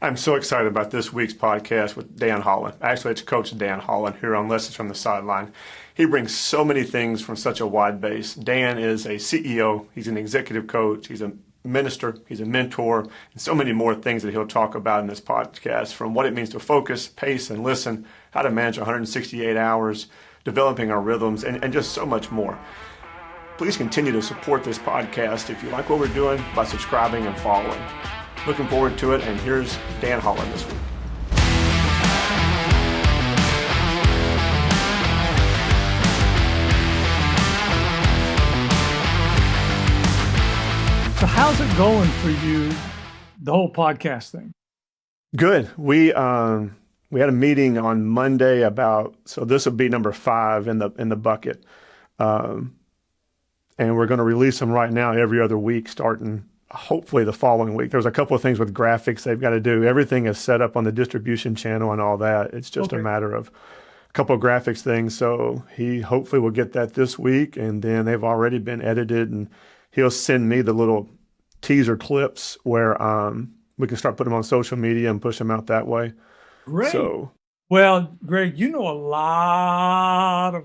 I'm so excited about this week's podcast with Dan Holland. Actually, it's Coach Dan Holland here on Lessons from the Sideline. He brings so many things from such a wide base. Dan is a CEO, he's an executive coach, he's a minister, he's a mentor, and so many more things that he'll talk about in this podcast, from what it means to focus, pace, and listen, how to manage 168 hours, developing our rhythms, and just so much more. Please continue to support this podcast if you like what we're doing by subscribing and following. Looking forward to it, and here's Dan Holland this week. So how's it going for you, the whole podcast thing? Good. We had a meeting on Monday so this will be number 5 in the bucket, and we're going to release them right now every other week, starting hopefully the following week. There's a couple of things with graphics they've got to do. Everything is set up on the distribution channel and all that. It's just a matter of a couple of graphics things. So he hopefully will get that this week, and then they've already been edited, and he'll send me the little teaser clips where we can start putting them on social media and push them out that way. Great. So, well, Greg, you know a lot of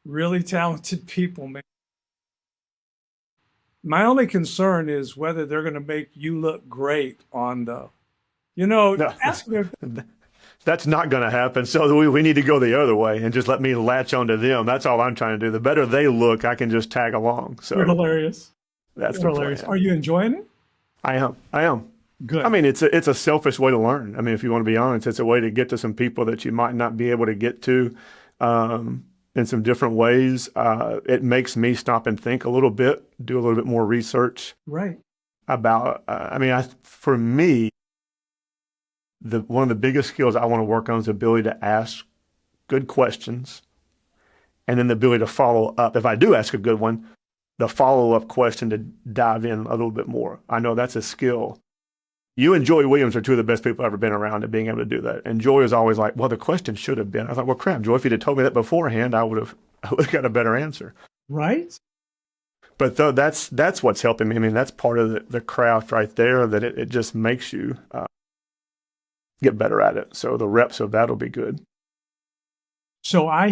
really talented people, man. My only concern is whether they're going to make you look great on the, no, that's not going to happen. So we need to go the other way and just let me latch onto them. That's all I'm trying to do. The better they look, I can just tag along. So you're hilarious. That's you're hilarious. Are you enjoying it? I am. Good. I mean, it's a selfish way to learn. I mean, if you want to be honest, it's a way to get to some people that you might not be able to get to in some different ways. It makes me stop and think a little bit, do a little bit more research. Right. About, for me, one of the biggest skills I want to work on is the ability to ask good questions, and then the ability to follow up. If I do ask a good one, the follow-up question to dive in a little bit more. I know that's a skill. You and Joy Williams are two of the best people I've ever been around at being able to do that. And Joy is always like, well, the question should have been. I thought, well, crap, Joy, if you'd have told me that beforehand, I would have got a better answer. Right. But that's what's helping me. I mean, that's part of the craft right there, that it just makes you get better at it. So the reps of that will be good. So I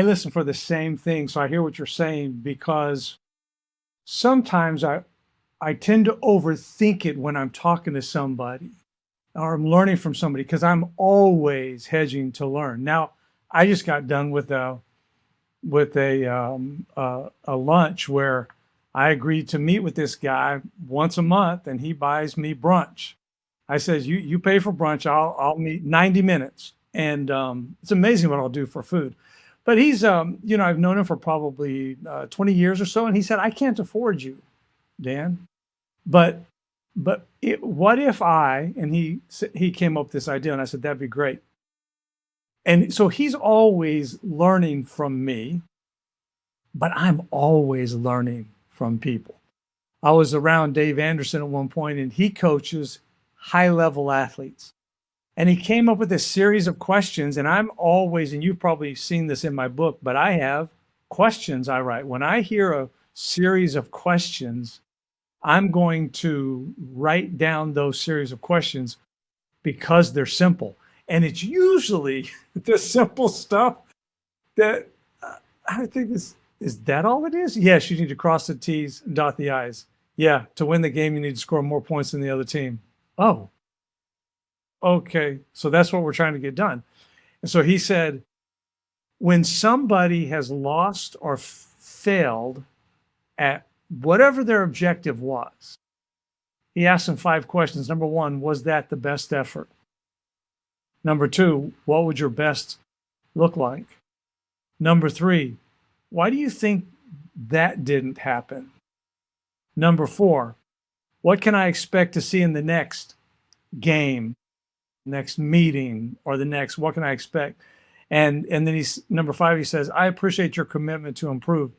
listen for the same thing. So I hear what you're saying, because sometimes I tend to overthink it when I'm talking to somebody or I'm learning from somebody, because I'm always hedging to learn. Now, I just got done with a lunch where I agreed to meet with this guy once a month, and he buys me brunch. I says, you pay for brunch, I'll meet 90 minutes. And it's amazing what I'll do for food. But he's, I've known him for probably 20 years or so. And he said, I can't afford you, Dan. But what if and he came up with this idea, and I said, that'd be great. And so he's always learning from me, but I'm always learning from people. I was around Dave Anderson at one point, and he coaches high-level athletes. And he came up with a series of questions, and I'm always, and you've probably seen this in my book, but I have questions I write. When I hear a series of questions, I'm going to write down those series of questions because they're simple. And it's usually the simple stuff that I think is that all it is? Yes, you need to cross the T's and dot the I's. Yeah, to win the game, you need to score more points than the other team. Oh, okay. So that's what we're trying to get done. And so he said, when somebody has lost or failed at whatever their objective was, he asked them 5 questions. Number 1, was that the best effort? Number 2, what would your best look like? Number 3, why do you think that didn't happen? Number 4, what can I expect to see in the next game, next meeting, or what can I expect? And then number 5, he says, I appreciate your commitment to improve,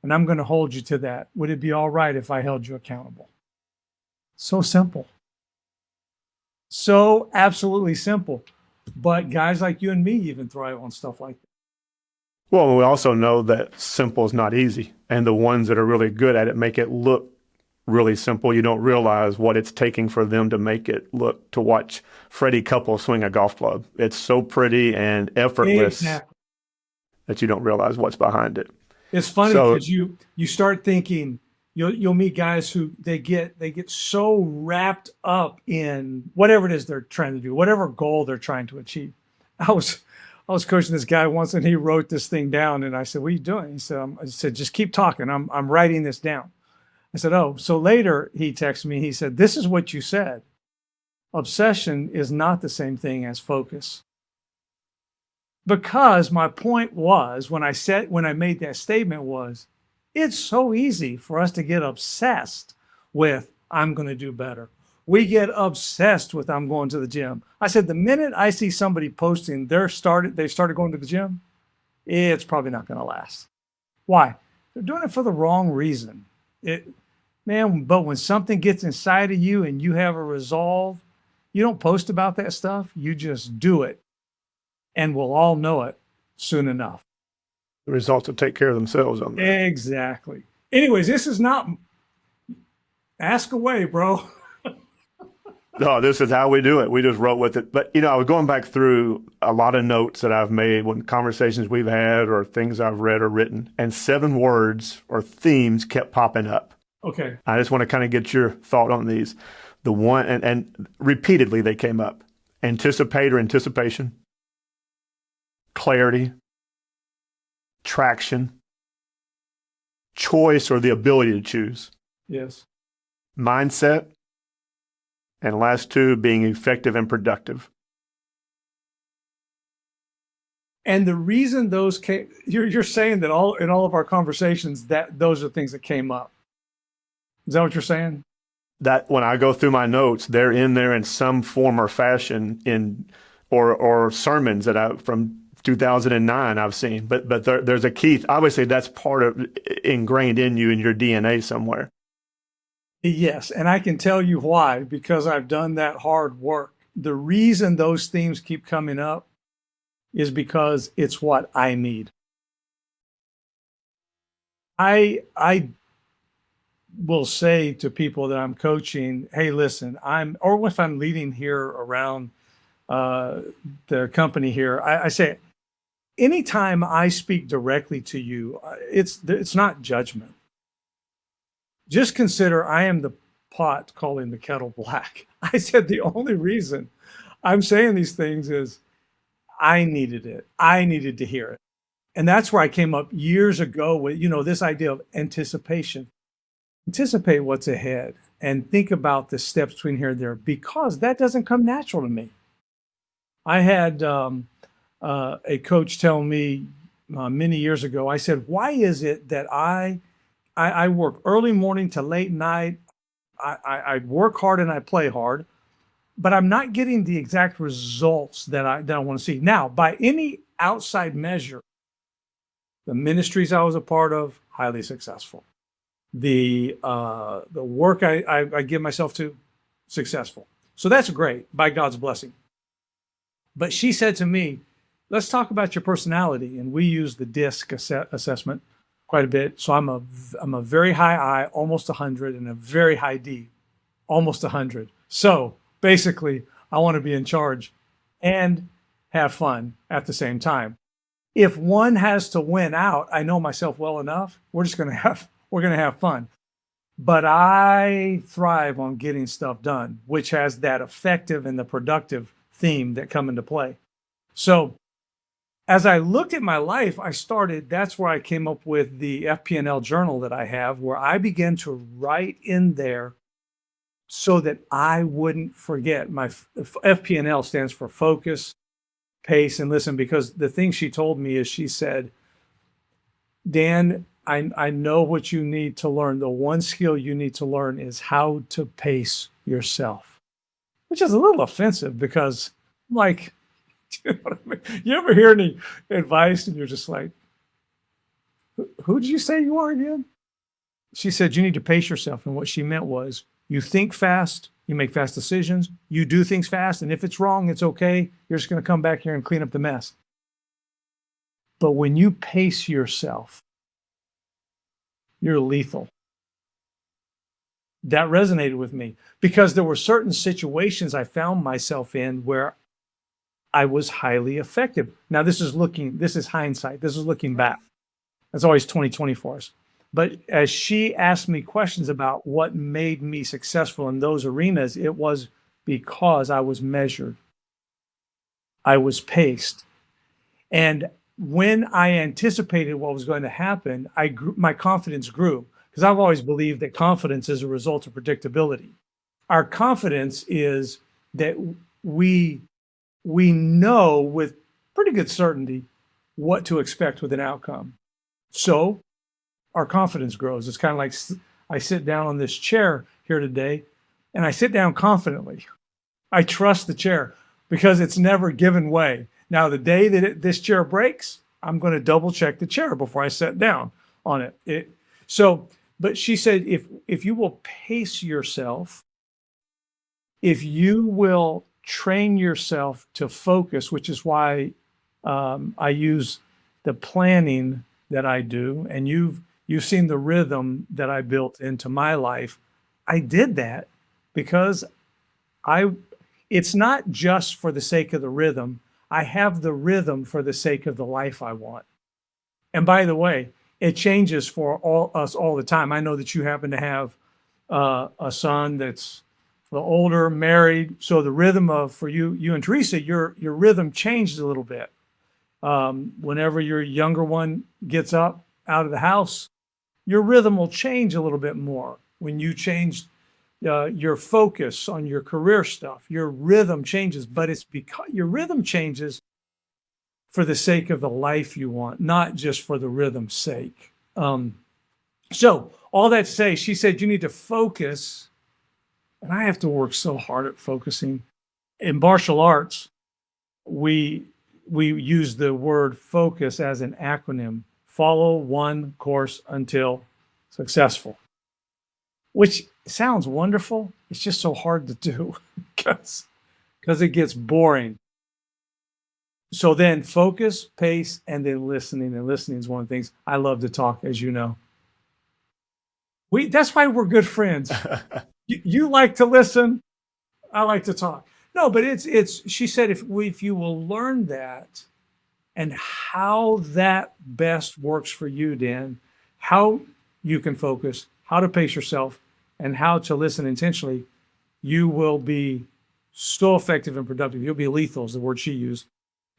and I'm going to hold you to that. Would it be all right if I held you accountable? So simple. So absolutely simple. But guys like you and me even thrive on stuff like that. Well, we also know that simple is not easy, and the ones that are really good at it make it look really simple. You don't realize what it's taking for them to make it look, to watch Freddie Couple swing a golf club. It's so pretty and effortless Exactly. that you don't realize what's behind it. It's funny So, because you start thinking you'll meet guys who they get so wrapped up in whatever it is they're trying to do, whatever goal they're trying to achieve. I was I was coaching this guy once and he wrote this thing down and I said, "What are you doing?" He said, I said, "Just keep talking. I'm writing this down." I said, "Oh." So later he texted me. He said, "This is what you said. Obsession is not the same thing as focus." Because my point was when I made that statement was it's so easy for us to get obsessed with I'm going to do better. We get obsessed with I'm going to the gym. I said the minute I see somebody posting they started going to the gym, it's probably not going to last. Why? They're doing it for the wrong reason. But when something gets inside of you and you have a resolve, you don't post about that stuff. You just do it, and we'll all know it soon enough. the results will take care of themselves on that. Exactly. Anyways, this is not ask away, bro. No, this is how we do it. We just wrote with it. But, I was going back through a lot of notes that I've made when conversations we've had or things I've read or written, and 7 words or themes kept popping up. Okay. I just want to kind of get your thought on these. The one, and repeatedly they came up: anticipate or anticipation, clarity, traction, choice or the ability to choose, Yes. mindset, and last 2 being effective and productive. And the reason those came, you're saying that in all of our conversations that those are things that came up. Is that what you're saying? That when I go through my notes, they're in there in some form or fashion or sermons that I from 2009 I've seen. But there's a key. Obviously, that's part of ingrained in you in your DNA somewhere. Yes, and I can tell you why, because I've done that hard work. The reason those themes keep coming up is because it's what I need. I will say to people that I'm coaching, "Hey, listen, or if I'm leading here around the company here, I say, anytime I speak directly to you, it's not judgment. Just consider I am the pot calling the kettle black." I said the only reason I'm saying these things is I needed it. I needed to hear it. And that's where I came up years ago with, this idea of anticipation. Anticipate what's ahead and think about the steps between here and there, because that doesn't come natural to me. I had a coach tell me many years ago, I said, "Why is it that I work early morning to late night? I work hard and I play hard, but I'm not getting the exact results that I want to see." Now, by any outside measure, the ministries I was a part of, highly successful. The work I give myself to, successful. So that's great, by God's blessing. But she said to me, "Let's talk about your personality." And we use the DISC assessment quite a bit. So I'm a very high I, almost 100, and a very high D, almost 100. So basically, I want to be in charge and have fun at the same time. If one has to win out, I know myself well enough. We're going to have fun. But I thrive on getting stuff done, which has that effective and the productive theme that come into play. So as I looked at my life, that's where I came up with the FP&L journal that I have, where I began to write in there so that I wouldn't forget. My FP&L stands for focus, pace, and listen, because the thing she told me is she said, "Dan, I know what you need to learn. The one skill you need to learn is how to pace yourself," which is a little offensive because, like, you know what I mean? You ever hear any advice and you're just like, who did you say you are again? She said, "You need to pace yourself." And what she meant was you think fast, you make fast decisions, you do things fast. And if it's wrong, it's okay. You're just going to come back here and clean up the mess. But when you pace yourself, you're lethal. That resonated with me because there were certain situations I found myself in where I was highly effective. Now, this is hindsight. This is looking back. That's always 2020 for us. But as she asked me questions about what made me successful in those arenas, it was because I was measured, I was paced. And when I anticipated what was going to happen, my confidence grew because I've always believed that confidence is a result of predictability. Our confidence is that we we know with pretty good certainty what to expect with an outcome. So our confidence grows. It's kind of like I sit down on this chair here today and I sit down confidently. I trust the chair because it's never given way. Now, the day that this chair breaks, I'm going to double check the chair before I sit down on it. But she said, if you will pace yourself, if you will train yourself to focus, which is why I use the planning that I do, and you've seen the rhythm that I built into my life. I did that because it's not just for the sake of the rhythm. I have the rhythm for the sake of the life I want. And by the way, it changes for us all the time. I know that you happen to have a son that's older, married. So the rhythm for you and Teresa, your rhythm changes a little bit. Whenever your younger one gets up out of the house, your rhythm will change a little bit more. When you change your focus on your career stuff, your rhythm changes, but it's because your rhythm changes for the sake of the life you want, not just for the rhythm's sake. So all that to say, she said, you need to focus. And I have to work so hard at focusing. In martial arts, we use the word focus as an acronym: follow one course until successful, which sounds wonderful. It's just so hard to do because it gets boring. So then focus, pace, and then listening. And listening is one of the things I love to talk, as you know. That's why we're good friends. You like to listen. I like to talk. No, but she said, if you will learn that and how that best works for you, Dan, how you can focus, how to pace yourself, and how to listen intentionally, you will be so effective and productive. You'll be lethal is the word she used.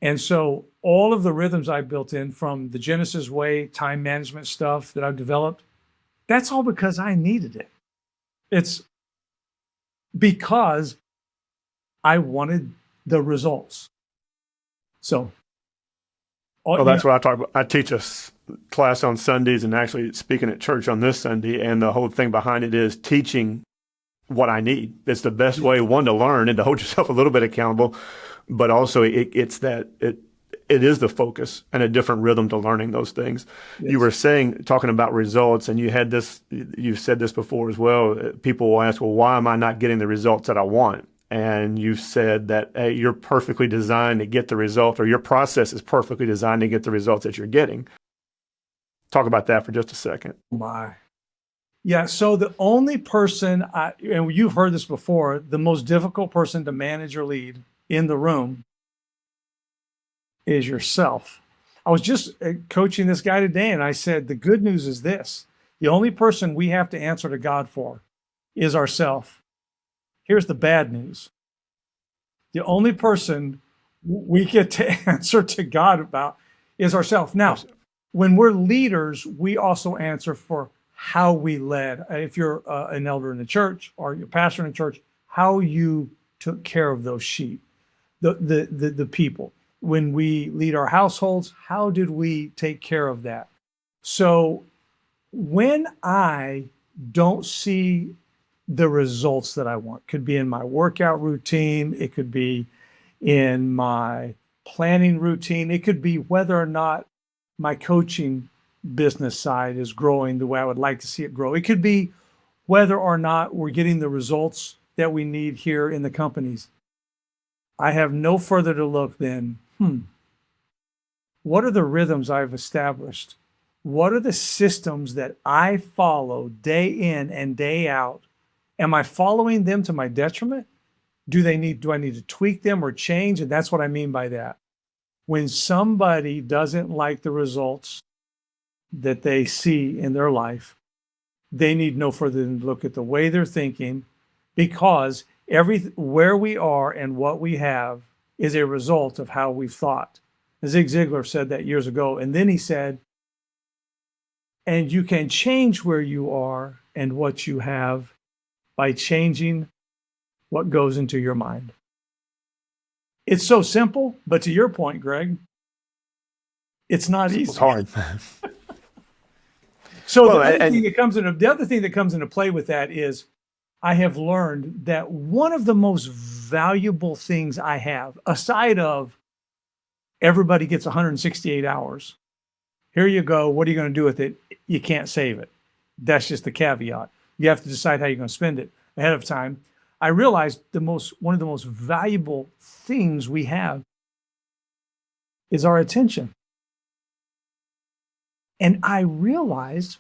And so all of the rhythms I built in, from the Genesis way, time management stuff that I've developed, that's all because I needed it. It's because I wanted the results. So, Well, that's what I talk about. I teach a class on Sundays and actually speaking at church on this Sunday. And the whole thing behind it is teaching what I need. It's the best way, one, to learn and to hold yourself a little bit accountable, but also it is the focus and a different rhythm to learning those things. Yes. You were talking about results, and you've said this before as well. People will ask, well, why am I not getting the results that I want? And you've said that, hey, you're perfectly designed to get the result, or your process is perfectly designed to get the results that you're getting. Talk about that for just a second. Yeah, so the only person, and you've heard this before, the most difficult person to manage or lead in the room is yourself. I was just coaching this guy today, and I said, the good news is this: the only person we have to answer to God for is ourself. Here's the bad news: the only person we get to answer to God about is ourselves. Now, when we're leaders, we also answer for how we led. If you're an elder in the church or you're a pastor in the church, how you took care of those sheep, the people. When we lead our households, how did we take care of that? So when I don't see the results that I want, could be in my workout routine, it could be in my planning routine, it could be whether or not my coaching business side is growing the way I would like to see it grow. It could be whether or not we're getting the results that we need here in the companies. I have no further to look than, what are the rhythms I've established? What are the systems that I follow day in and day out Am I following them to my detriment? Do I need to tweak them or change? And that's what I mean by that. When somebody doesn't like the results that they see in their life, they need no further than to look at the way they're thinking, because where we are and what we have is a result of how we've thought. Zig Ziglar said that years ago. And then he said, and you can change where you are and what you have by changing what goes into your mind. It's so simple, but to your point, Greg, it's not easy. It's hard. So Well, the other and- thing that comes into play with that is I have learned that one of the most valuable things I have, aside of everybody gets 168 hours, here you go, what are you going to do with it? You can't save it. That's just the caveat. You have to decide how you're going to spend it ahead of time. I realized one of the most valuable things we have is our attention. And I realized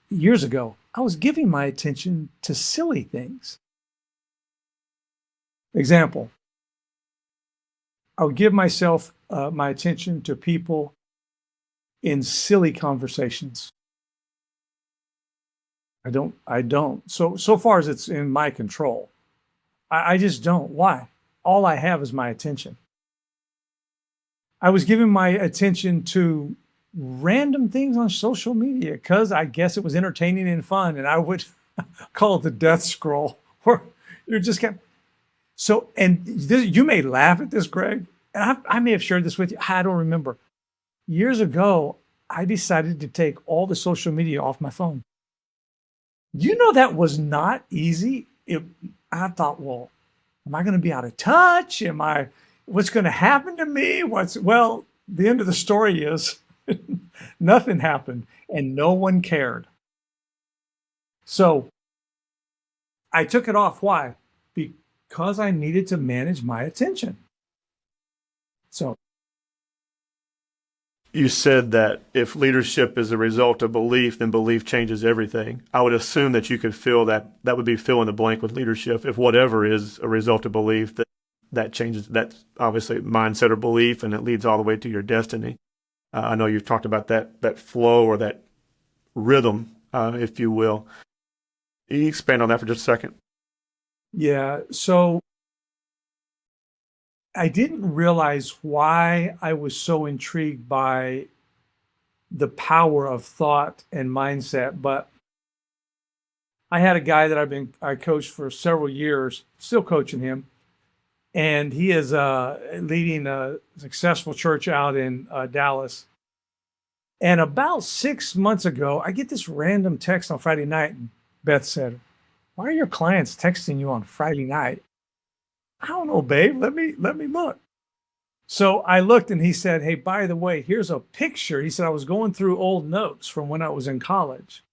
years ago, I was giving my attention to silly things. Example, I would give myself my attention to people in silly conversations. I don't. So far as it's in my control, I just don't. Why? All I have is my attention. I was giving my attention to random things on social media because I guess it was entertaining and fun, and I would call it the death scroll, where you're just kind of, so, and this, you may laugh at this, Greg, and I may have shared this with you. I don't remember. Years ago, I decided to take all the social media off my phone. You know, that was not easy. I thought, well, am I going to be out of touch? What's going to happen to me? Well, the end of the story is nothing happened and no one cared. So I took it off. Why? Because I needed to manage my attention. So You said that if leadership is a result of belief, then belief changes everything. I would assume that you could fill that would be fill in the blank with leadership. If whatever is a result of belief, that changes, that's obviously mindset or belief, and it leads all the way to your destiny. I know you've talked about that flow or that rhythm, if you will. Can you expand on that for just a second? yeah, so I didn't realize why I was so intrigued by the power of thought and mindset, but I had a guy that I coached for several years, still coaching him, and he is leading a successful church out in Dallas. And about 6 months ago, I get this random text on Friday night, and Beth said, "Why are your clients texting you on Friday night?" I don't know, babe. Let me look. So I looked, and he said, "Hey, by the way, here's a picture." He said, "I was going through old notes from when I was in college.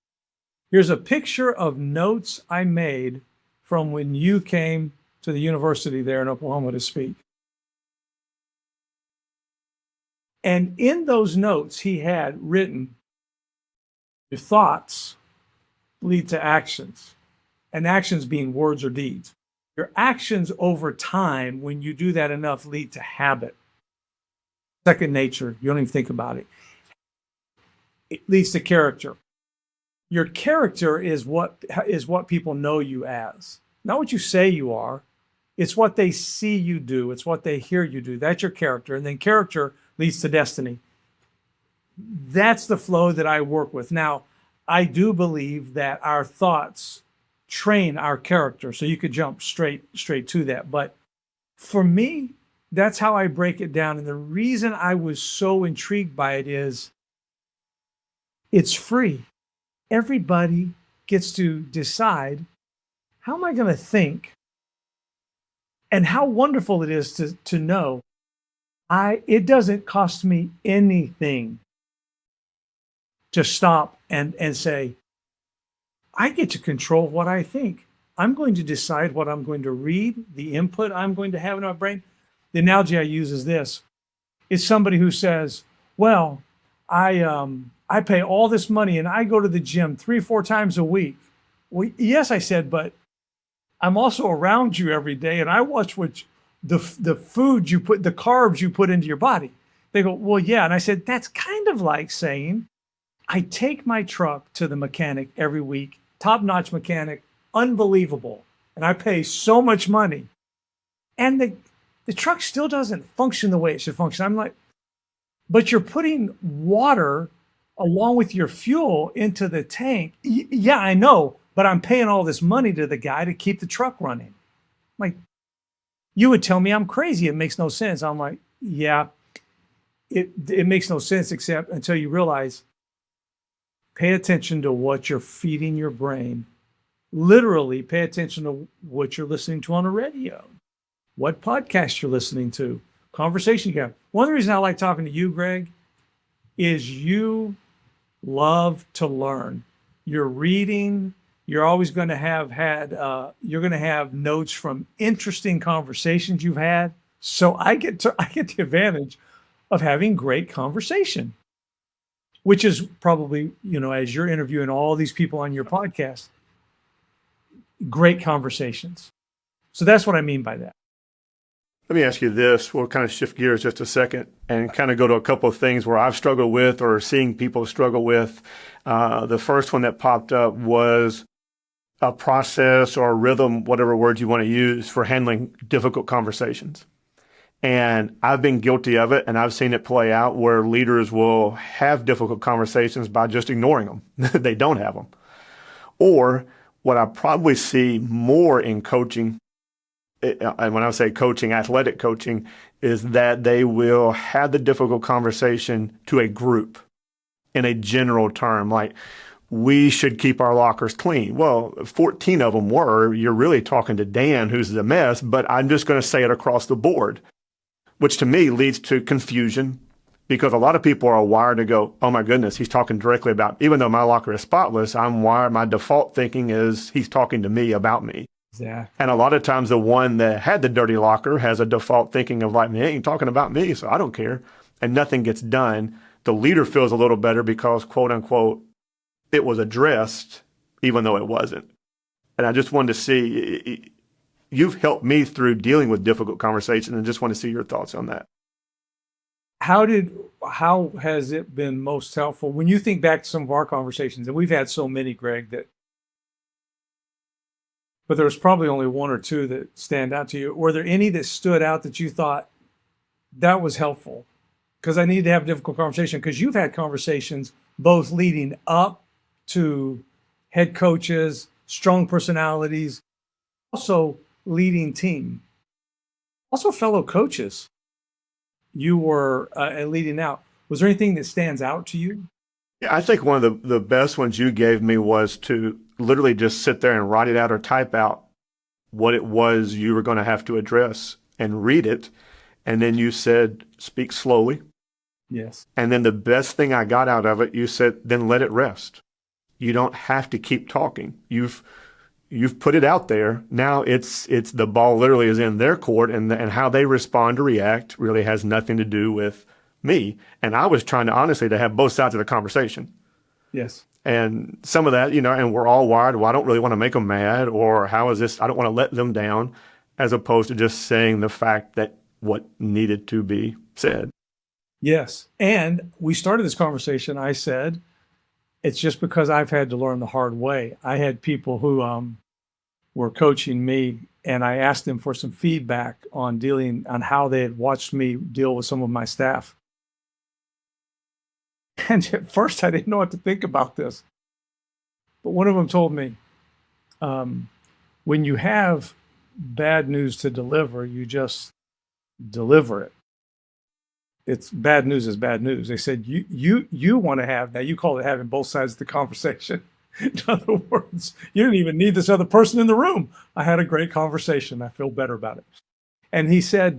Here's a picture of notes I made from when you came to the university there in Oklahoma to speak." And in those notes, he had written, "Your thoughts lead to actions," and actions being words or deeds. Your actions over time, when you do that enough, lead to habit. Second nature. You don't even think about it. It leads to character. Your character is what people know you as. Not what you say you are. It's what they see you do. It's what they hear you do. That's your character. And then character leads to destiny. That's the flow that I work with. Now, I do believe that our thoughts train our character. So you could jump straight to that. But for me, that's how I break it down. And the reason I was so intrigued by it is it's free. Everybody gets to decide, how am I going to think? And how wonderful it is to know it doesn't cost me anything to stop and say, I get to control what I think. I'm going to decide what I'm going to read, the input I'm going to have in my brain. The analogy I use is this. It's somebody who says, well, I pay all this money and I go to the gym 3 or 4 times a week. Well, yes, I said, but I'm also around you every day, and I watch the food you put, the carbs you put into your body. They go, well, yeah. And I said, that's kind of like saying, I take my truck to the mechanic every week, top-notch mechanic, unbelievable. And I pay so much money. And the truck still doesn't function the way it should function. I'm like, but you're putting water along with your fuel into the tank. Yeah, I know, but I'm paying all this money to the guy to keep the truck running. Like, you would tell me I'm crazy. It makes no sense. I'm like, yeah, it makes no sense except until you realize, pay attention to what you're feeding your brain. Literally, pay attention to what you're listening to on the radio, what podcast you're listening to, conversation you have. One of the reasons I like talking to you, Greg, is you love to learn. You're reading. You're always going to you're going to have notes from interesting conversations you've had. So I get the advantage of having great conversation, which is probably, as you're interviewing all these people on your podcast, great conversations. So that's what I mean by that. Let me ask you this. We'll kind of shift gears just a second and kind of go to a couple of things where I've struggled with or seeing people struggle with. The first one that popped up was a process or a rhythm, whatever word you want to use, for handling difficult conversations. And I've been guilty of it, and I've seen it play out where leaders will have difficult conversations by just ignoring them. They don't have them. Or what I probably see more in coaching, and when I say coaching, athletic coaching, is that they will have the difficult conversation to a group in a general term, like, we should keep our lockers clean. Well, 14 of them were. You're really talking to Dan, who's a mess, but I'm just going to say it across the board, which to me leads to confusion, because a lot of people are wired to go, oh my goodness, he's talking directly about, even though my locker is spotless, I'm wired, my default thinking is he's talking to me about me. Exactly. And a lot of times the one that had the dirty locker has a default thinking of like, he ain't talking about me, so I don't care. And nothing gets done. The leader feels a little better because, quote unquote, it was addressed, even though it wasn't. And I just wanted to see, you've helped me through dealing with difficult conversations, and just want to see your thoughts on that. How has it been most helpful when you think back to some of our conversations? And we've had so many, Greg, but there's probably only one or two that stand out to you. Were there any that stood out that you thought that was helpful? Because I need to have a difficult conversation, because you've had conversations both leading up to head coaches, strong personalities, also leading team, also fellow coaches. You were leading out. Was there anything that stands out to you? Yeah, I think one of the best ones you gave me was to literally just sit there and write it out or type out what it was you were going to have to address and read it. And then you said, speak slowly. Yes. And then the best thing I got out of it, you said, then let it rest. You don't have to keep talking. You've put it out there. Now it's the ball literally is in their court, and how they respond or react really has nothing to do with me. And I was trying to honestly to have both sides of the conversation. Yes. And some of that, and we're all wired, well, I don't really want to make them mad, or how is this, I don't want to let them down, as opposed to just saying the fact that what needed to be said. Yes. And we started this conversation, I said, it's just because I've had to learn the hard way. I had people who were coaching me, and I asked them for some feedback on how they had watched me deal with some of my staff. And at first I didn't know what to think about this. But one of them told me, when you have bad news to deliver, you just deliver it. It's bad news is bad news. They said, you want to have, now you call it having both sides of the conversation. In other words, you didn't even need this other person in the room. I had a great conversation. I feel better about it. And he said,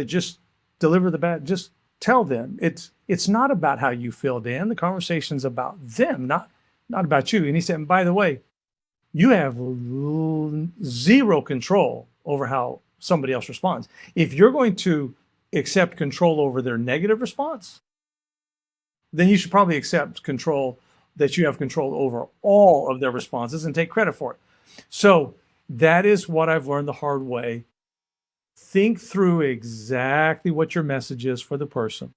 just deliver the bad, just tell them. It's not about how you feel, Dan. The conversation's about them, not about you. And he said, and by the way, you have zero control over how somebody else responds. If you're going to accept control over their negative response, then you should probably accept control that you have control over all of their responses and take credit for it. So that is what I've learned the hard way. Think through exactly what your message is for the person.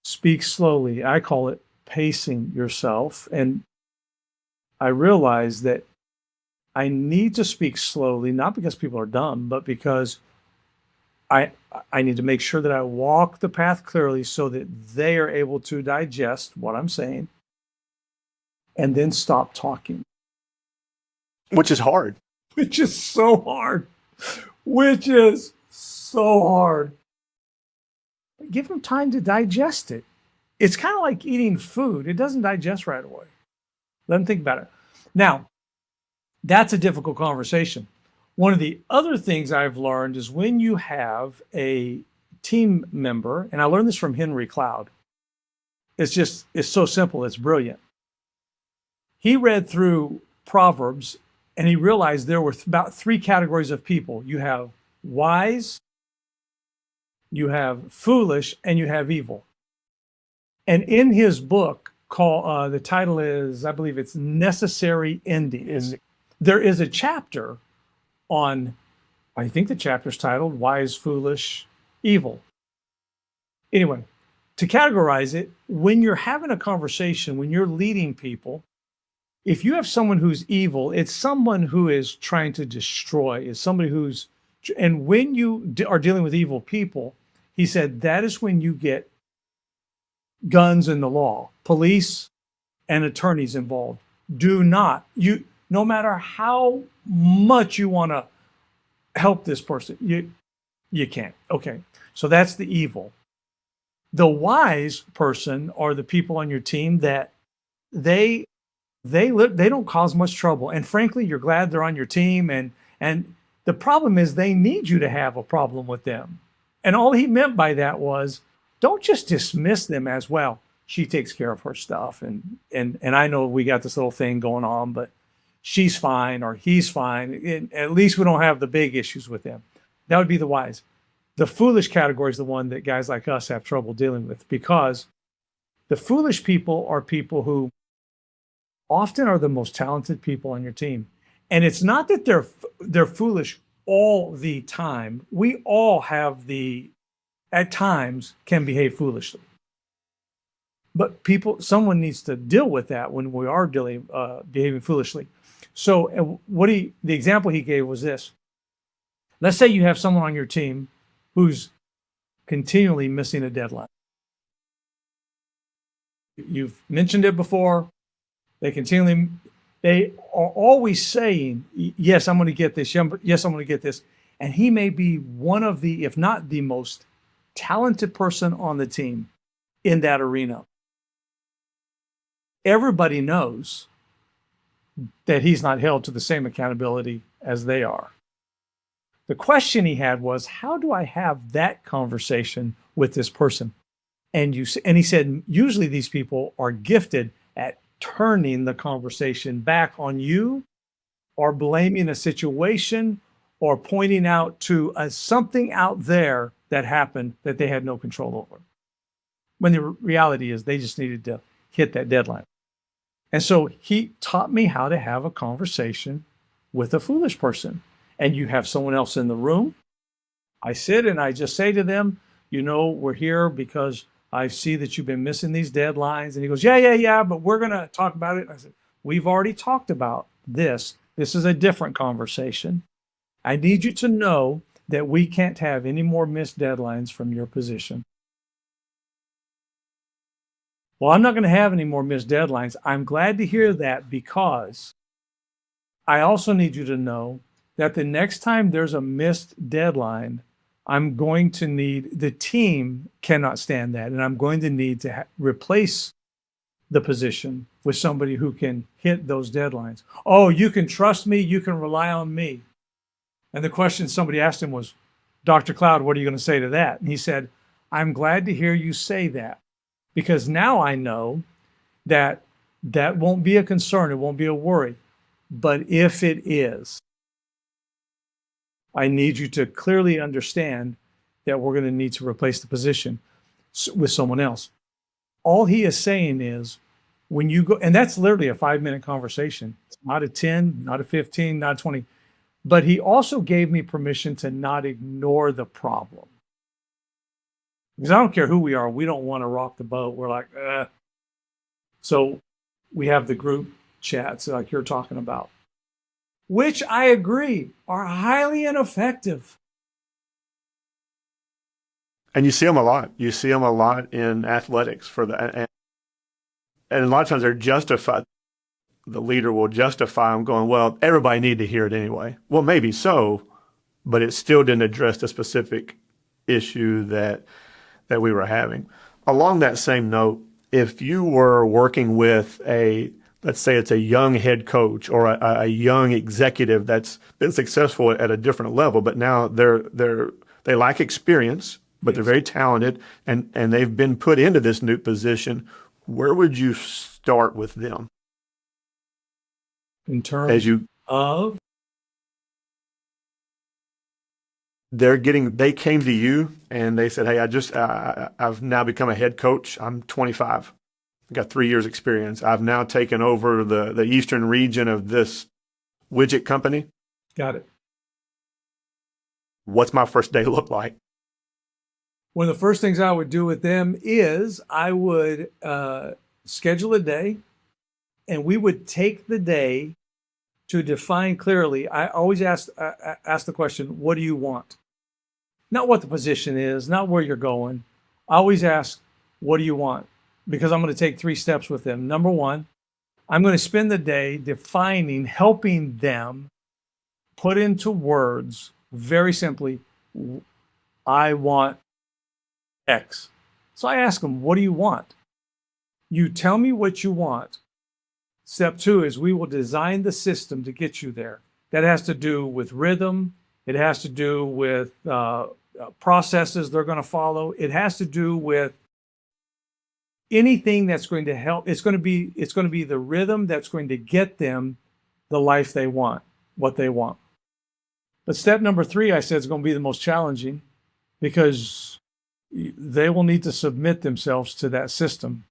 Speak slowly. I call it pacing yourself. And I realize that I need to speak slowly, not because people are dumb, but because I need to make sure that I walk the path clearly so that they are able to digest what I'm saying and then stop talking. Which is hard. Which is so hard. Which is so hard. Give them time to digest it. It's kind of like eating food. It doesn't digest right away. Let them think about it. Now, that's a difficult conversation. One of the other things I've learned is when you have a team member, and I learned this from Henry Cloud. It's so simple. It's brilliant. He read through Proverbs and he realized there were about 3 categories of people. You have wise, you have foolish, and you have evil. And in his book, the title is, I believe it's Necessary Endings. There is a chapter on, I think the chapter's titled Wise, Foolish, Evil. Anyway, to categorize it, when you're having a conversation, when you're leading people, if you have someone who's evil, it's someone who is trying to destroy, it's somebody who's, and when you are dealing with evil people, he said that is when you get guns in the law, police and attorneys involved. Do not, no matter how much you want to help this person, you can't. Okay, so that's the evil. The wise person are the people on your team that they don't cause much trouble, and frankly, you're glad they're on your team. And the problem is they need you to have a problem with them. And all he meant by that was, don't just dismiss them as, well, she takes care of her stuff, and I know we got this little thing going on, but she's fine or he's fine. At least we don't have the big issues with them. That would be the wise. The foolish category is the one that guys like us have trouble dealing with, because the foolish people are people who often are the most talented people on your team. And it's not that they're foolish all the time. We all have at times can behave foolishly. But someone needs to deal with that when we are behaving foolishly. So the example he gave was this. Let's say you have someone on your team who's continually missing a deadline. You've mentioned it before. They are always saying, yes, I'm going to get this. Yes, I'm going to get this. And he may be one of the, if not the most talented person on the team in that arena. Everybody knows that he's not held to the same accountability as they are. The question he had was, how do I have that conversation with this person? And he said, usually these people are gifted at turning the conversation back on you, or blaming a situation, or pointing out to something out there that happened that they had no control over. When the reality is they just needed to hit that deadline. And so he taught me how to have a conversation with a foolish person. And you have someone else in the room. I sit and I just say to them, we're here because I see that you've been missing these deadlines. And he goes, yeah, but we're going to talk about it. And I said, we've already talked about this. This is a different conversation. I need you to know that we can't have any more missed deadlines from your position. Well, I'm not going to have any more missed deadlines. I'm glad to hear that, because I also need you to know that the next time there's a missed deadline, I'm going to need, the team cannot stand that. And I'm going to need to replace the position with somebody who can hit those deadlines. Oh, you can trust me. You can rely on me. And the question somebody asked him was, Dr. Cloud, what are you going to say to that? And he said, I'm glad to hear you say that, because now I know that that won't be a concern. It won't be a worry. But if it is, I need you to clearly understand that we're going to need to replace the position with someone else. All he is saying is, when you go, and that's literally a 5-minute conversation. It's not a 10, not a 15, not 20. But he also gave me permission to not ignore the problem. Because I don't care who we are, we don't want to rock the boat. We're like, eh. So we have the group chats like you're talking about, which I agree are highly ineffective. And you see them a lot. You see them a lot in athletics for the, and a lot of times they're justified. The leader will justify them going, well, everybody need to hear it anyway. Well, maybe so, but it still didn't address the specific issue that we were having. Along that same note, if you were working with let's say it's a young head coach or a young executive that's been successful at a different level, but now they lack experience, but they're very talented and they've been put into this new position, where would you start with them? In terms of? They came to you and they said, hey, I've now become a head coach. I'm 25. I've got 3 years experience. I've now taken over the eastern region of this widget company. Got it. What's my first day look like? One of the first things I would do with them is I would schedule a day, and we would take the day to define clearly. I always ask the question, what do you want? Not what the position is, not where you're going. I always ask, what do you want? Because I'm going to take 3 steps with them. Number 1, I'm going to spend the day defining, helping them put into words, very simply, I want X. So I ask them, what do you want? You tell me what you want. Step 2 is we will design the system to get you there. That has to do with rhythm. It has to do with processes they're going to follow. It has to do with anything that's going to help. It's going to be the rhythm that's going to get them the life they want, what they want. But step number 3, I said, is going to be the most challenging because they will need to submit themselves to that system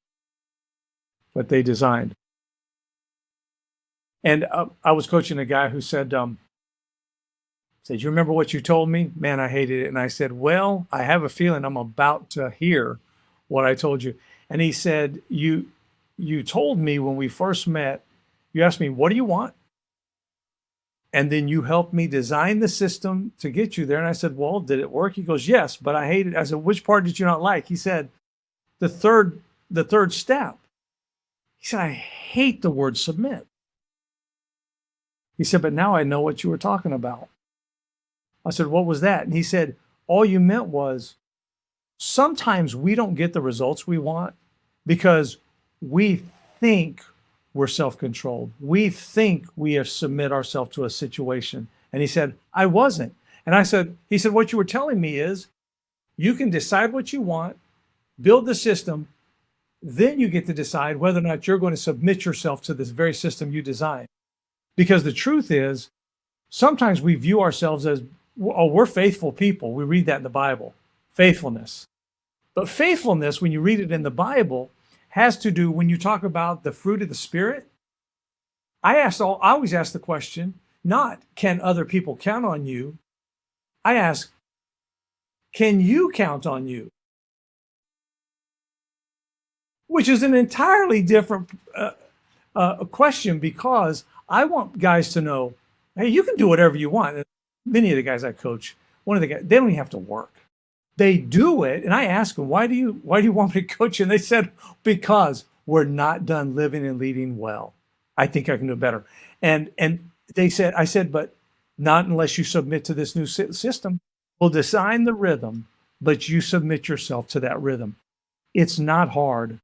that they designed. And I was coaching a guy who said, you remember what you told me? Man, I hated it. And I said, well, I have a feeling I'm about to hear what I told you. And he said, you told me when we first met, you asked me, what do you want? And then you helped me design the system to get you there. And I said, well, did it work? He goes, yes, but I hate it. I said, which part did you not like? He said, the third step. He said, I hate the word submit. He said, but now I know what you were talking about. I said, what was that? And he said, all you meant was sometimes we don't get the results we want because we think we're self-controlled. We think we submit ourselves to a situation. And he said, I wasn't. And he said, what you were telling me is you can decide what you want, build the system, then you get to decide whether or not you're going to submit yourself to this very system you designed. Because the truth is, sometimes we view ourselves as, oh, we're faithful people. We read that in the Bible, faithfulness. But faithfulness, when you read it in the Bible, has to do, when you talk about the fruit of the Spirit, I always ask the question, not can other people count on you? I ask, can you count on you? Which is an entirely different question, because I want guys to know, hey, you can do whatever you want. Many of the guys I coach, they don't even have to work. They do it. And I ask them, why do you want me to coach you? And they said, because we're not done living and leading well. I think I can do better. And I said, but not unless you submit to this new system. We'll design the rhythm, but you submit yourself to that rhythm. It's not hard,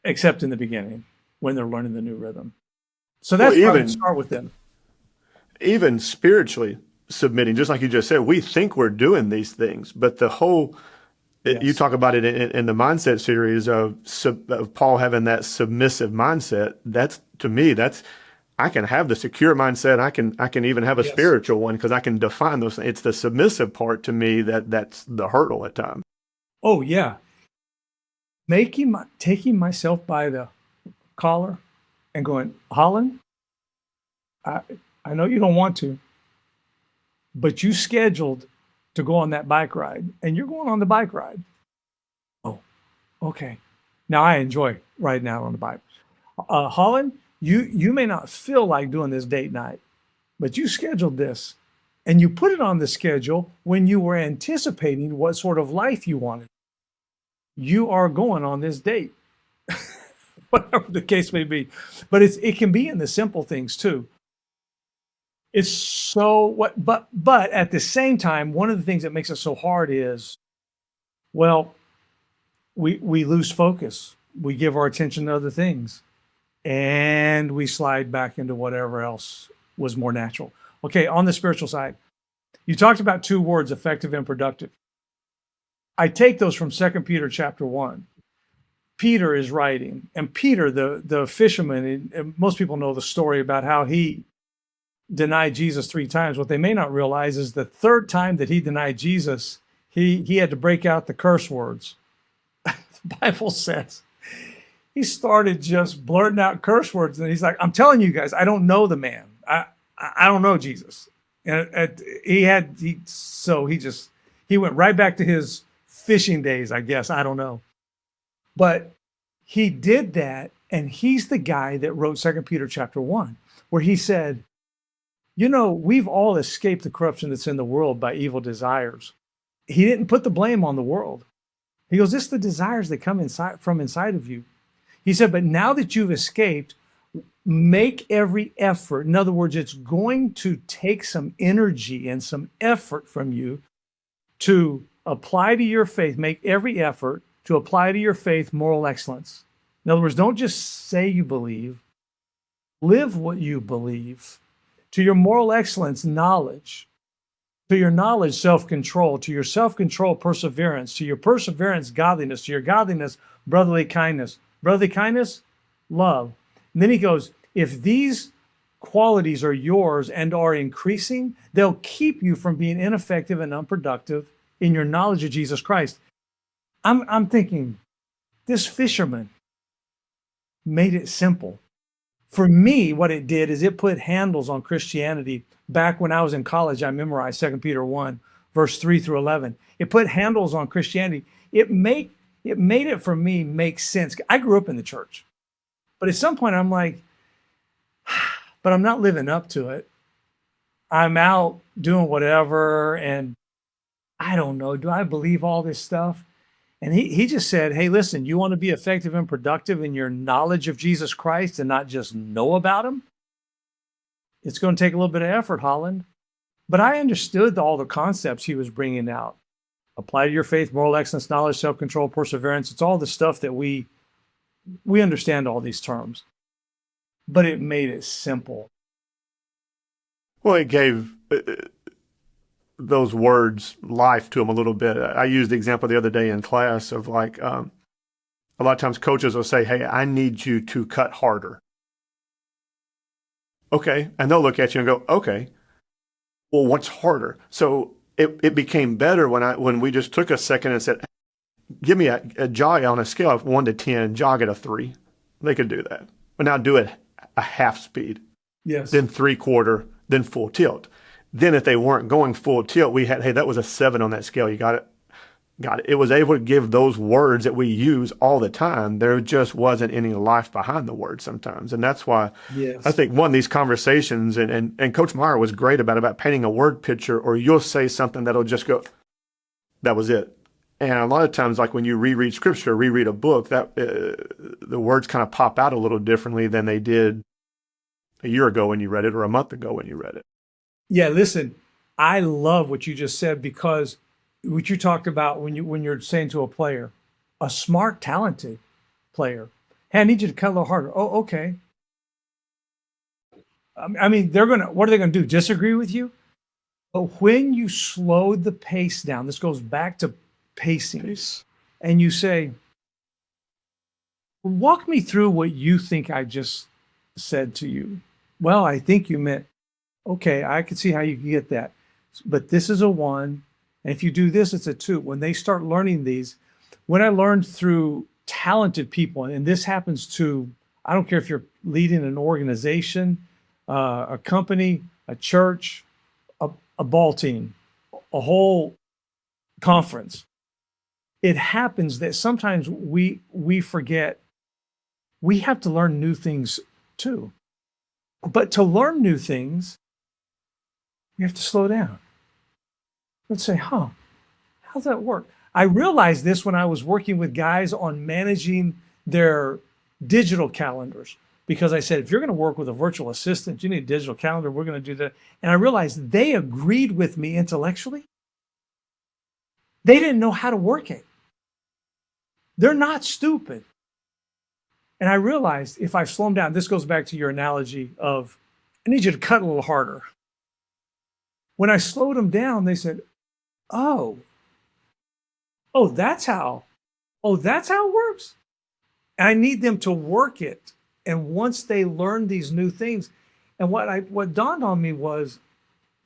except in the beginning when they're learning the new rhythm. So that's why I start with them. Even spiritually submitting, just like you just said, we think we're doing these things, but the whole, yes. You talk about it in the mindset series of Paul having that submissive mindset. That's, to me, I can have the secure mindset. I can even have a spiritual one because I can define those things. It's the submissive part to me that's the hurdle at times. Oh yeah. Taking myself by the collar and going, Holland, I, I know you don't want to, but you scheduled to go on that bike ride and you're going on the bike ride. Oh, okay. Now I enjoy riding out on the bike. Holland, you may not feel like doing this date night, but you scheduled this and you put it on the schedule when you were anticipating what sort of life you wanted. You are going on this date, whatever the case may be. But it can be in the simple things too. It's so what, but at the same time, one of the things that makes it so hard is, well, we lose focus. We give our attention to other things, and we slide back into whatever else was more natural. Okay, on the spiritual side, you talked about two words, effective and productive. I take those from 2 Peter chapter 1. Peter is writing, and Peter, the fisherman, and most people know the story about how he denied Jesus 3 times. What they may not realize is the third time that he denied Jesus, he had to break out the curse words. The Bible says he started just blurting out curse words, and he's like, "I'm telling you guys, I don't know the man. I don't know Jesus." And he went right back to his fishing days, I guess. I don't know. But he did that, and he's the guy that wrote 2 Peter chapter 1, where he said, you know, we've all escaped the corruption that's in the world by evil desires. He didn't put the blame on the world. He goes, it's the desires that come from inside of you. He said, but now that you've escaped, make every effort. In other words, it's going to take some energy and some effort from you to apply to your faith, make every effort to apply to your faith moral excellence. In other words, don't just say you believe, live what you believe. To your moral excellence, knowledge. To your knowledge, self-control. To your self-control, perseverance. To your perseverance, godliness. To your godliness, brotherly kindness. Brotherly kindness, love. And then he goes, if these qualities are yours and are increasing, they'll keep you from being ineffective and unproductive in your knowledge of Jesus Christ. I'm thinking, this fisherman made it simple. For me, what it did is it put handles on Christianity. Back when I was in college, I memorized 2 Peter 1, verse 3 through 11. It put handles on Christianity. It made it for me make sense. I grew up in the church. But at some point, I'm like, but I'm not living up to it. I'm out doing whatever, and I don't know, do I believe all this stuff? And he just said, hey, listen, you want to be effective and productive in your knowledge of Jesus Christ and not just know about him? It's going to take a little bit of effort, Holland. But I understood all the concepts he was bringing out. Apply to your faith, moral excellence, knowledge, self-control, perseverance. It's all the stuff that we understand all these terms. But it made it simple. Well, it gave those words life to them a little bit. I used the example the other day in class of like, a lot of times coaches will say, hey, I need you to cut harder. Okay. And they'll look at you and go, okay, well, what's harder? So it became better when we just took a second and said, give me a jog on a scale of 1 to 10, jog at a 3. They could do that. But now do it a half speed. Yes. Then 3/4, then full tilt. Then if they weren't going full tilt, we had, hey, that was a 7 on that scale. You got it? Got it. It was able to give those words that we use all the time. There just wasn't any life behind the words sometimes. And that's why I think one of these conversations, and Coach Meyer was great about painting a word picture, or you'll say something that'll just go, that was it. And a lot of times, like when you reread scripture, reread a book, that the words kind of pop out a little differently than they did a year ago when you read it or a month ago when you read it. Yeah, listen, I love what you just said, because what you talked about when you're saying to a player, a smart, talented player, hey, I need you to cut a little harder. Oh, okay. I mean, what are they gonna do? Disagree with you? But when you slow the pace down, this goes back to pacing, and you say, walk me through what you think I just said to you. Well, I think you meant, okay, I can see how you can get that. But this is a 1. And if you do this, it's a 2. When they start learning these, when I learned through talented people, and this happens to I don't care if you're leading an organization, a company, a church, a ball team, a whole conference. It happens that sometimes we forget we have to learn new things too. But to learn new things, you have to slow down. Let's say, how's that work? I realized this when I was working with guys on managing their digital calendars, because I said, if you're going to work with a virtual assistant, you need a digital calendar. We're going to do that. And I realized they agreed with me intellectually. They didn't know how to work it. They're not stupid. And I realized if I slow them down, this goes back to your analogy of, I need you to cut a little harder. When I slowed them down, they said, oh, that's how it works. And I need them to work it. And once they learn these new things, and what dawned on me was,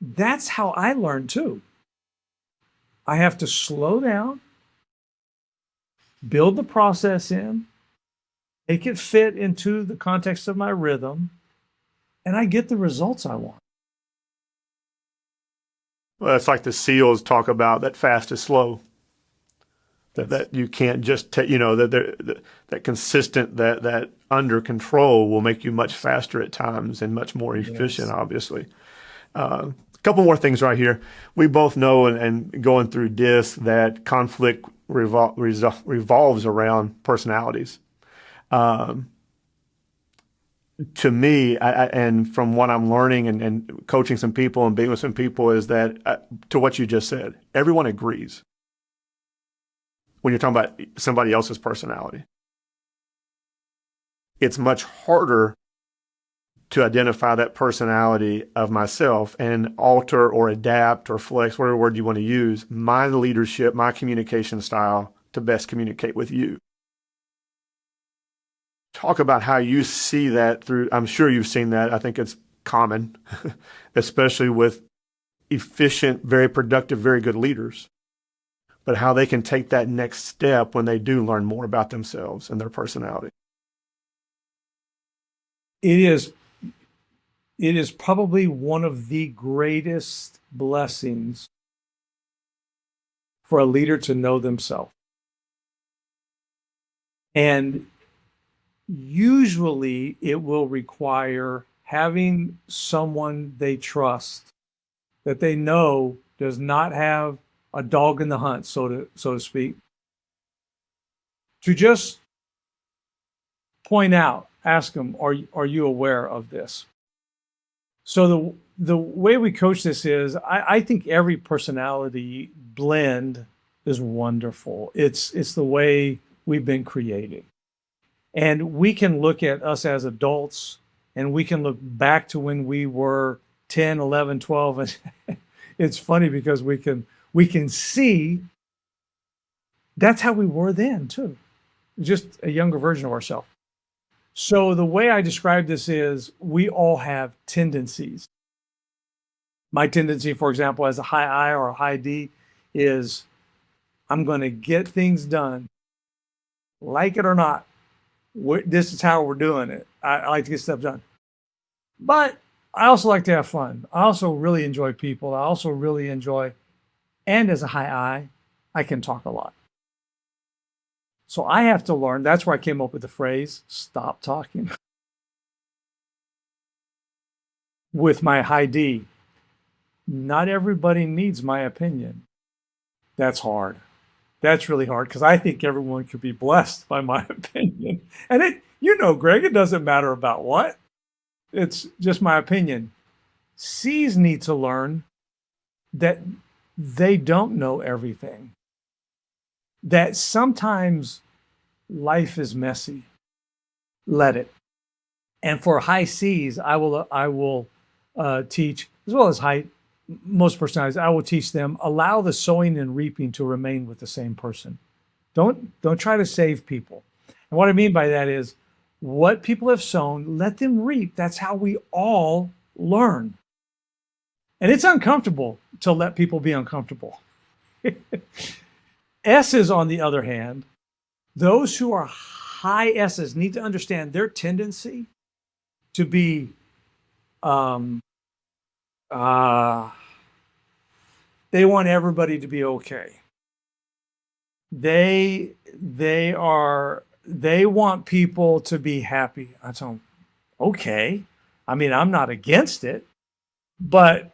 that's how I learn too. I have to slow down, build the process in, make it fit into the context of my rhythm, and I get the results I want. Well, it's like the SEALs talk about, that fast is slow. That you can't just take, that consistent, that under control will make you much faster at times and much more efficient, Yes. obviously. A couple more things right here. We both know, and going through this, that conflict revolves around personalities. To me, and from what I'm learning and coaching some people and being with some people, is that to what you just said, everyone agrees when you're talking about somebody else's personality. It's much harder to identify that personality of myself and alter or adapt or flex, whatever word you want to use, my leadership, my communication style to best communicate with you. Talk about how you see that through, I'm sure you've seen that. I think it's common, especially with efficient, very productive, very good leaders, but how they can take that next step when they do learn more about themselves and their personality. It is probably one of the greatest blessings for a leader to know themselves. And usually it will require having someone they trust, that they know does not have a dog in the hunt, so to speak, to just point out, ask them, are you aware of this? So the way we coach this is, I think every personality blend is wonderful. It's the way we've been created. And we can look at us as adults, and we can look back to when we were 10, 11, 12. And it's funny because we can see that's how we were then too, just a younger version of ourselves. So the way I describe this is, we all have tendencies. My tendency, for example, as a high I or a high D, is I'm going to get things done, like it or not. This is how we're doing it. I like to get stuff done. But I also like to have fun. I also really enjoy people. I also really enjoy, and as a high I can talk a lot. So I have to learn. That's where I came up with the phrase, stop talking. With my high D, not everybody needs my opinion. That's hard. That's really hard, because I think everyone could be blessed by my opinion. And Greg, it doesn't matter about what. It's just my opinion. C's need to learn that they don't know everything. That sometimes life is messy. Let it. And for high C's, I will teach, as well as most personalities, I will teach them, allow the sowing and reaping to remain with the same person. Don't try to save people. And what I mean by that is, what people have sown, let them reap. That's how we all learn. And it's uncomfortable to let people be uncomfortable. S's, on the other hand, those who are high S's need to understand their tendency to be, um, uh, they want everybody to be okay. They want people to be happy. I tell them, okay. I mean, I'm not against it, but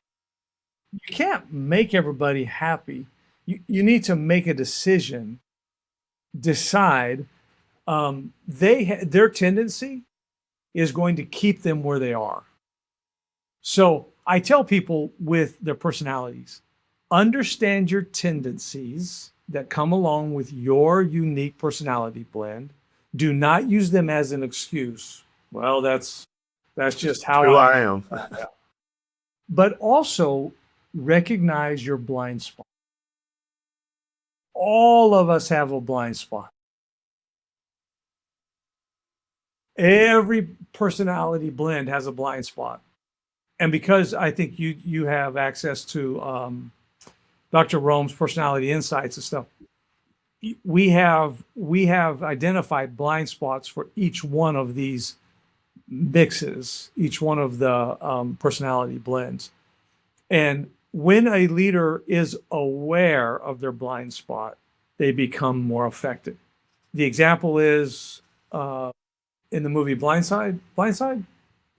you can't make everybody happy. You need to make a decision, decide. Their tendency is going to keep them where they are. So I tell people with their personalities, understand your tendencies that come along with your unique personality blend. Do not use them as an excuse. Well, that's just how Who I I am. But also recognize your blind spot. All of us have a blind spot. Every personality blend has a blind spot. And because I think you have access to Dr. Rome's personality insights and stuff, we have identified blind spots for each one of these mixes, each one of the personality blends. And when a leader is aware of their blind spot, they become more effective. The example is in the movie Blindside. Blindside?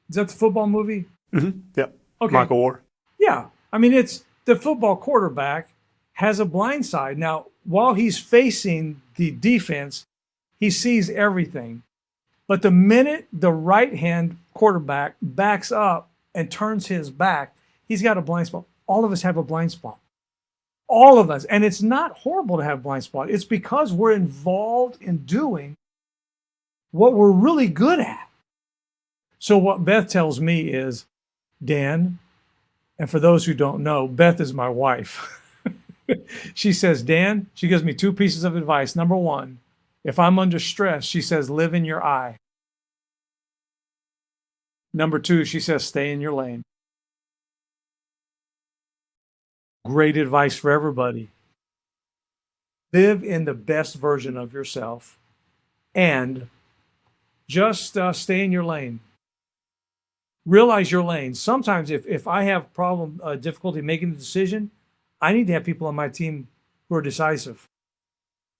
Is that the football movie? Mm-hmm. Yep. Okay. Michael Orr. Yeah. I mean, it's the football quarterback has a blind side. Now, while he's facing the defense, he sees everything. But the minute the right-hand quarterback backs up and turns his back, he's got a blind spot. All of us have a blind spot. All of us. And it's not horrible to have a blind spot. It's because we're involved in doing what we're really good at. So what Beth tells me is, Dan, and for those who don't know, Beth is my wife. She says, Dan, she gives me two pieces of advice. Number one, if I'm under stress, she says, live in your eye. Number two, she says, stay in your lane. Great advice for everybody. Live in the best version of yourself and just stay in your lane. Realize your lane. Sometimes if I have difficulty making a decision, I need to have people on my team who are decisive.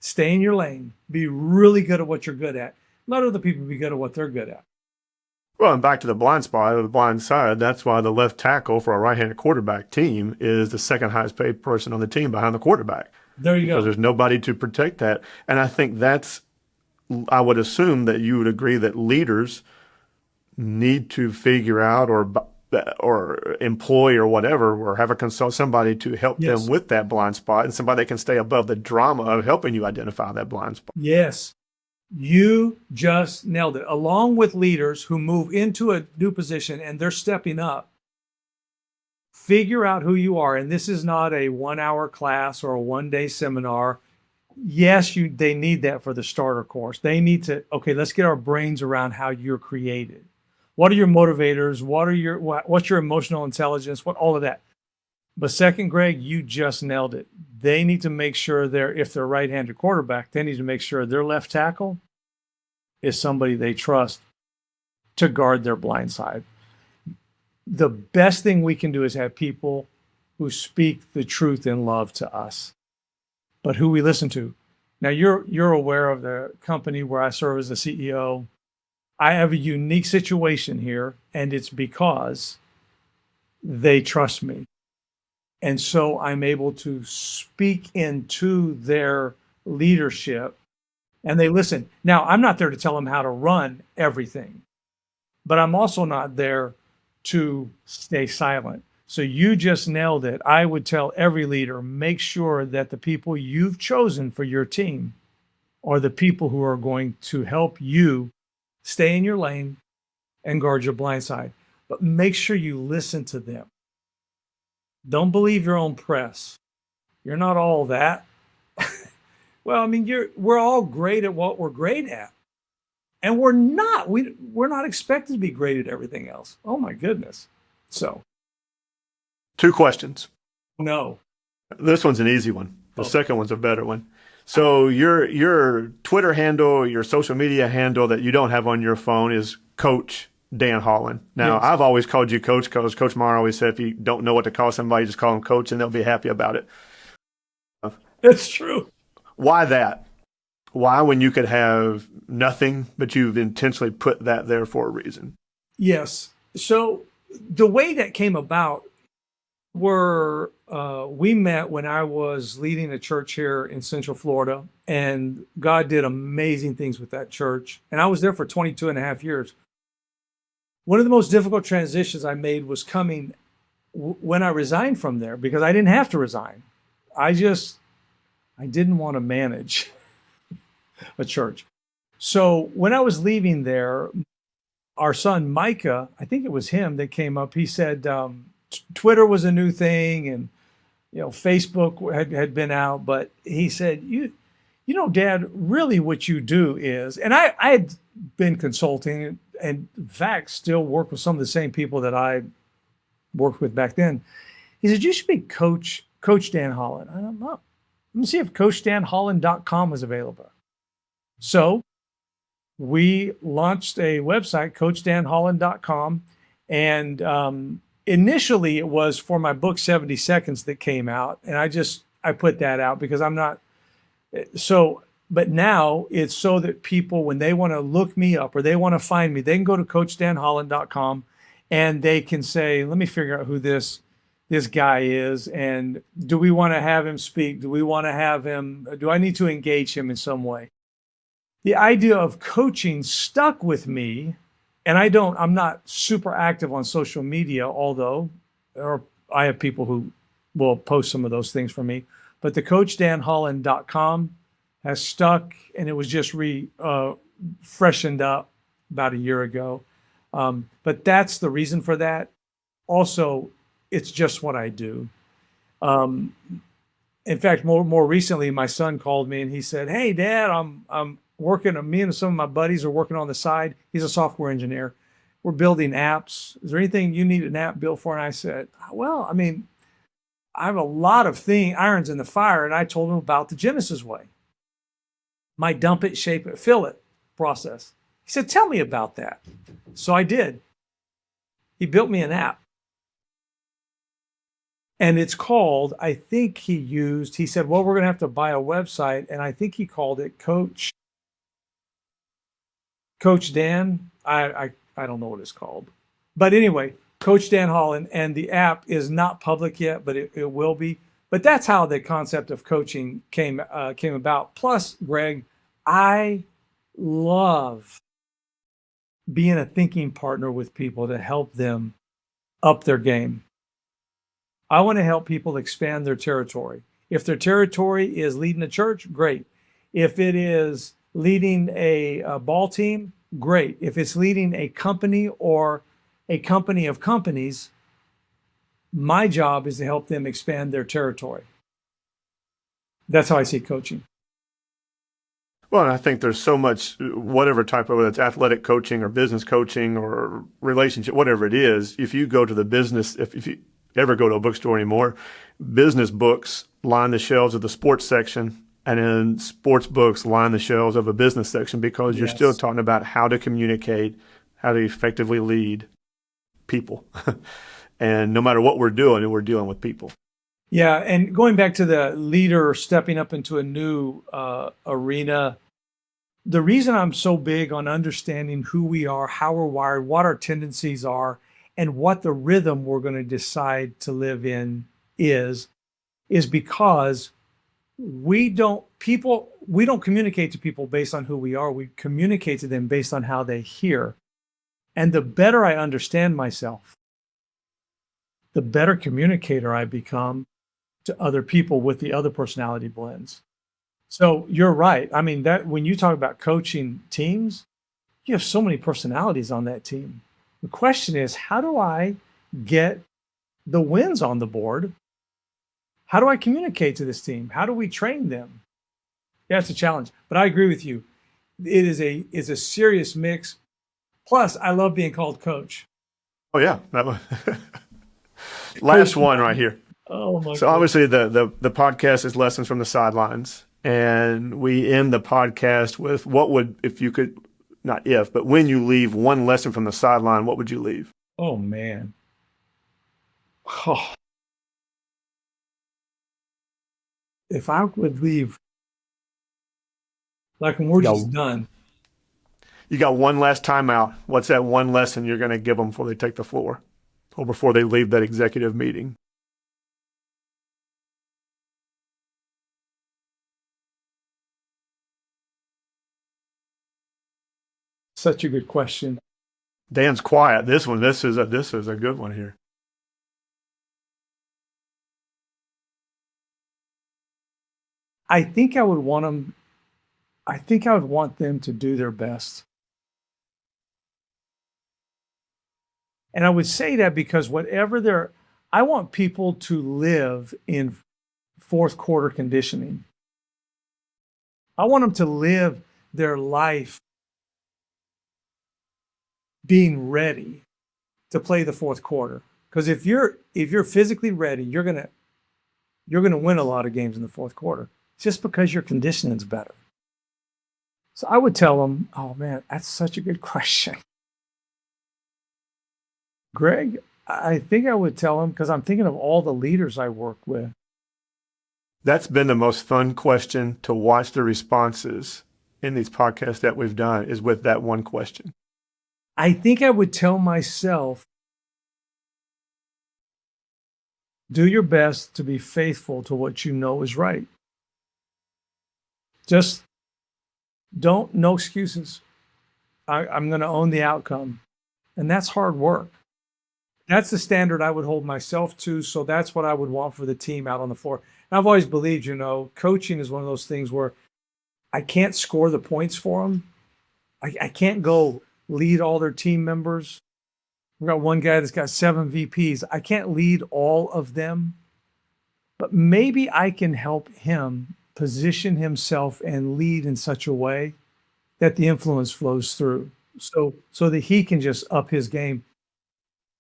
Stay in your lane. Be really good at what you're good at. Let other people be good at what they're good at. Well, and back to the blind spot or the blind side, that's why the left tackle for a right-handed quarterback team is the second highest paid person on the team behind the quarterback. There you Because go. there's nobody to protect that. And I think I would assume that you would agree that leaders need to figure out or employ or whatever, or have somebody to help Yes. them with that blind spot, and somebody that can stay above the drama of helping you identify that blind spot. Yes. You just nailed it. Along with leaders who move into a new position and they're stepping up, figure out who you are. And this is not a 1-hour class or a 1-day seminar. Yes, they need that for the starter course. They need to, okay, let's get our brains around how you're created. What are your motivators? What's your emotional intelligence? All of that. But second, Greg, you just nailed it. They need to make sure if they're right-handed quarterback, they need to make sure their left tackle is somebody they trust to guard their blind side. The best thing we can do is have people who speak the truth in love to us, but who we listen to. Now, you're aware of the company where I serve as the CEO. I have a unique situation here, and it's because they trust me. And so I'm able to speak into their leadership and they listen. Now, I'm not there to tell them how to run everything, but I'm also not there to stay silent. So you just nailed it. I would tell every leader, make sure that the people you've chosen for your team are the people who are going to help you stay in your lane and guard your blind side. But make sure you listen to them. Don't believe your own press. You're not all that. Well, I mean, we're all great at what we're great at. And we're not. We're not expected to be great at everything else. Oh, my goodness. So. 2 questions. No. This one's an easy one. The Oh. second one's a better one. So your Twitter handle, your social media handle that you don't have on your phone is Coach Dan Holland. Now, Yes, I've always called you Coach because Coach Meyer always said if you don't know what to call somebody, just call them Coach and they'll be happy about it. that's true. Why that? Why when you could have nothing, but you've intentionally put that there for a reason? Yes. So the way that came about were we met when I was leading a church here in Central Florida, and God did amazing things with that church. And I was there for 22 and a half years. One of the most difficult transitions I made was coming when I resigned from there because I didn't have to resign. I didn't want to manage a church. So when I was leaving there, our son Micah, I think it was him that came up. He said Twitter was a new thing, and Facebook had been out, but he said Dad, really what you do is, and I had been consulting, and in fact still work with some of the same people that I worked with back then. He said you should be Coach Dan Holland. I don't know. Let me see if CoachDanHolland.com was available. So we launched a website, CoachDanHolland.com, and initially it was for my book 70 Seconds that came out, and I put that out because I'm not so. But now it's so that people, when they want to look me up or they want to find me, they can go to CoachDanHolland.com and they can say, "Let me figure out who this guy is, and do we want to have him speak? Do we want to have him? Do I need to engage him in some way?" The idea of coaching stuck with me, and I'm not super active on social media, although I have people who will post some of those things for me. But the CoachDanHolland.com has stuck, and it was just freshened up about a year ago. But that's the reason for that. Also, it's just what I do. Um, in fact, more recently, my son called me and he said, "Hey, Dad, I'm working. Me and some of my buddies are working on the side. He's a software engineer. We're building apps. Is there anything you need an app built for?" And I said, "Well, I mean, I have a lot of irons in the fire." And I told him about the Genesis way, my dump it, shape it, fill it process. He said, "Tell me about that." So I did. He built me an app. And it's called, I think he said, "Well, we're going to have to buy a website." And I think he called it Coach Dan. I don't know what it's called. But anyway, Coach Dan Holland. And the app is not public yet, but it will be. But that's how the concept of coaching came about. Plus, Greg, I love being a thinking partner with people to help them up their game. I want to help people expand their territory. If their territory is leading a church, great. If it is leading a ball team, great. If it's leading a company or a company of companies, my job is to help them expand their territory. That's how I see coaching. Well, and I think there's so much, whatever type of, whether it's athletic coaching or business coaching or relationship, whatever it is, if you go to the business, if you ever go to a bookstore anymore, business books line the shelves of the sports section, and then sports books line the shelves of a business section because you're still Yes. talking about how to communicate, how to effectively lead people. And no matter what we're dealing with people. Yeah, and going back to the leader stepping up into a new arena, the reason I'm so big on understanding who we are, how we're wired, what our tendencies are, and what the rhythm we're going to decide to live in is because we don't communicate to people based on who we are. We communicate to them based on how they hear. And the better I understand myself, the better communicator I become to other people with the other personality blends. So you're right. I mean, that when you talk about coaching teams, you have so many personalities on that team. The question is, how do I get the wins on the board? How do I communicate to this team? How do we train them? Yeah, it's a challenge, but I agree with you. It is a serious mix. Plus, I love being called coach. Oh yeah, that was last one right here. Oh my So God. obviously the podcast is Lessons from the Sidelines, And we end the podcast with what would, if you could, not if, but when you leave one lesson from the sideline, what would you leave? Oh man. Oh, if I would leave, like when we're You got, just done, you got one last timeout. What's that one lesson you're going to give them before they take the floor or before they leave that executive meeting? such a good question. Dan's quiet. This is a good one here. I think I would want them, I think I would want them to do their best. And I would say that because I want people to live in fourth quarter conditioning. I want them to live their life being ready to play the fourth quarter. Because if you're physically ready, you're gonna win a lot of games in the fourth quarter just because your conditioning's better. So I would tell them, oh man, that's such a good question. Greg, I think I would tell them because I'm thinking of all the leaders I work with. That's been the most fun question to watch the responses in these podcasts that we've done is with that one question. I think I would tell myself, do your best to be faithful to what you know is right. Just no excuses. I'm going to own the outcome. And that's hard work. That's the standard I would hold myself to. So that's what I would want for the team out on the floor. And I've always believed, coaching is one of those things where I can't score the points for them. I can't go lead all their team members. We've got one guy that's got 7 VPs. I can't lead all of them, but maybe I can help him position himself and lead in such a way that the influence flows through. So that he can just up his game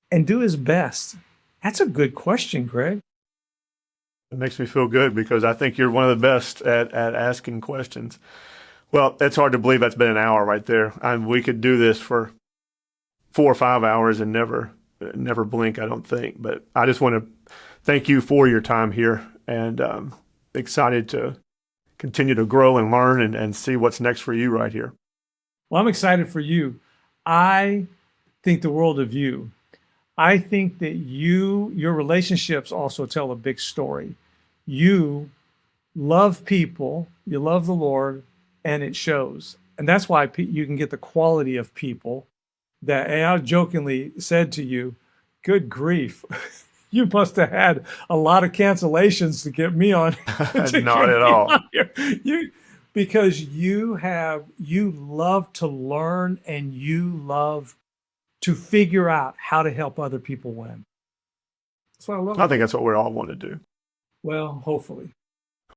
and do his best. That's a good question, Greg. It makes me feel good because I think you're one of the best at asking questions. Well, it's hard to believe that's been an hour right there. We could do this for 4 or 5 hours and never blink, I don't think. But I just want to thank you for your time here and excited to continue to grow and learn and see what's next for you right here. Well, I'm excited for you. I think the world of you. I think that your relationships also tell a big story. You love people, you love the Lord, and it shows. And that's why you can get the quality of people that, and I jokingly said to you, good grief, you must have had a lot of cancellations to get me on. Not at all. Because you love to learn and you love to figure out how to help other people win. That's what I love. I think that's what we all want to do. Well, hopefully.